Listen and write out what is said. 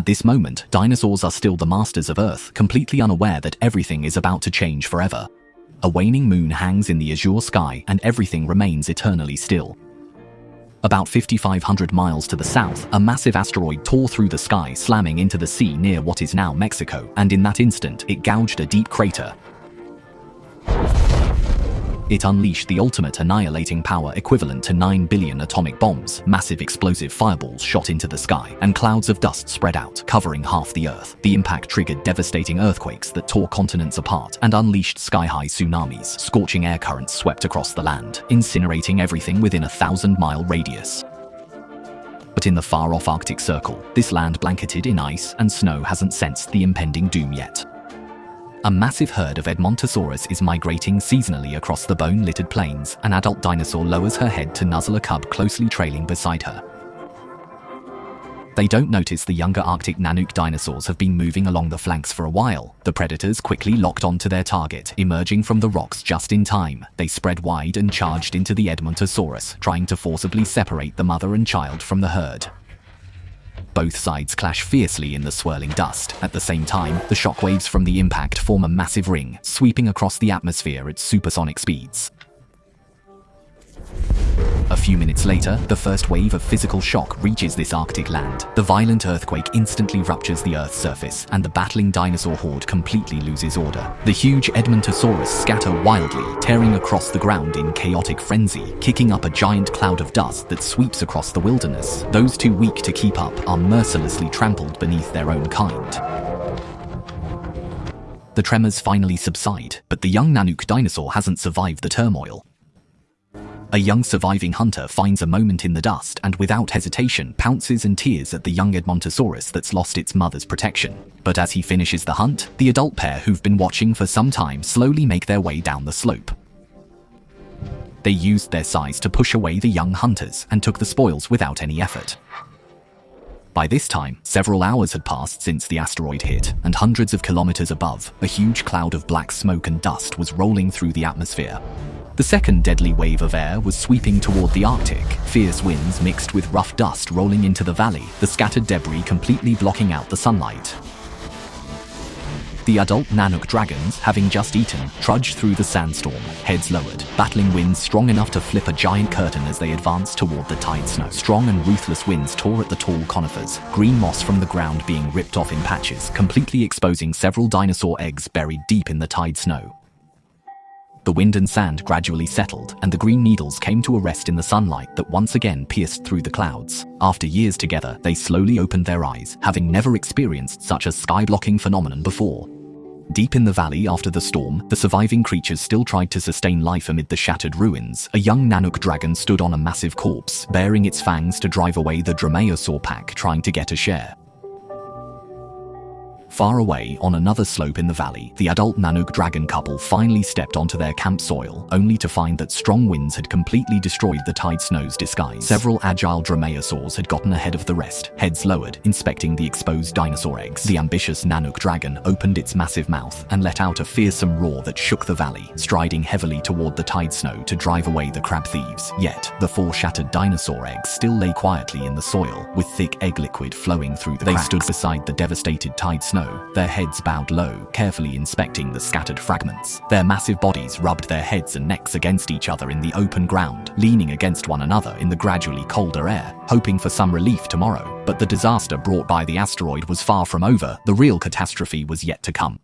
At this moment, dinosaurs are still the masters of Earth, completely unaware that everything is about to change forever. A waning moon hangs in the azure sky, and everything remains eternally still. About 5,500 miles to the south, a massive asteroid tore through the sky, slamming into the sea near what is now Mexico, and in that instant, it gouged a deep crater. It unleashed the ultimate annihilating power equivalent to 9 billion atomic bombs. Massive explosive fireballs shot into the sky, and clouds of dust spread out, covering half the Earth. The impact triggered devastating earthquakes that tore continents apart and unleashed sky-high tsunamis. Scorching air currents swept across the land, incinerating everything within a 1,000-mile radius. But in the far-off Arctic Circle, this land blanketed in ice and snow hasn't sensed the impending doom yet. A massive herd of Edmontosaurus is migrating seasonally across the bone-littered plains. An adult dinosaur lowers her head to nuzzle a cub closely trailing beside her. They don't notice the younger Arctic Nanook dinosaurs have been moving along the flanks for a while. The predators quickly locked onto their target, emerging from the rocks just in time. They spread wide and charged into the Edmontosaurus, trying to forcibly separate the mother and child from the herd. Both sides clash fiercely in the swirling dust. At the same time, the shockwaves from the impact form a massive ring, sweeping across the atmosphere at supersonic speeds. A few minutes later, the first wave of physical shock reaches this Arctic land. The violent earthquake instantly ruptures the Earth's surface, and the battling dinosaur horde completely loses order. The huge Edmontosaurus scatter wildly, tearing across the ground in chaotic frenzy, kicking up a giant cloud of dust that sweeps across the wilderness. Those too weak to keep up are mercilessly trampled beneath their own kind. The tremors finally subside, but the young Nanook dinosaur hasn't survived the turmoil. A young surviving hunter finds a moment in the dust and without hesitation pounces and tears at the young Edmontosaurus that's lost its mother's protection. But as he finishes the hunt, the adult pair who've been watching for some time slowly make their way down the slope. They used their size to push away the young hunters and took the spoils without any effort. By this time, several hours had passed since the asteroid hit, and hundreds of kilometers above, a huge cloud of black smoke and dust was rolling through the atmosphere. The second deadly wave of air was sweeping toward the Arctic, fierce winds mixed with rough dust rolling into the valley, the scattered debris completely blocking out the sunlight. The adult Nanook dragons, having just eaten, trudged through the sandstorm, heads lowered, battling winds strong enough to flip a giant curtain as they advanced toward the tide snow. Strong and ruthless winds tore at the tall conifers, green moss from the ground being ripped off in patches, completely exposing several dinosaur eggs buried deep in the tide snow. The wind and sand gradually settled, and the green needles came to a rest in the sunlight that once again pierced through the clouds. After years together, they slowly opened their eyes, having never experienced such a sky-blocking phenomenon before. Deep in the valley after the storm, the surviving creatures still tried to sustain life amid the shattered ruins. A young Nanook dragon stood on a massive corpse, baring its fangs to drive away the dromaeosaur pack trying to get a share. Far away, on another slope in the valley, the adult Nanook dragon couple finally stepped onto their camp soil, only to find that strong winds had completely destroyed the tide snow's disguise. Several agile dromaeosaurs had gotten ahead of the rest, heads lowered, inspecting the exposed dinosaur eggs. The ambitious Nanook dragon opened its massive mouth and let out a fearsome roar that shook the valley, striding heavily toward the tide snow to drive away the crab thieves. Yet, the 4 shattered dinosaur eggs still lay quietly in the soil, with thick egg liquid flowing through the cracks. They stood beside the devastated tide snow, their heads bowed low, carefully inspecting the scattered fragments. Their massive bodies rubbed their heads and necks against each other in the open ground, leaning against one another in the gradually colder air, hoping for some relief tomorrow. But the disaster brought by the asteroid was far from over. The real catastrophe was yet to come.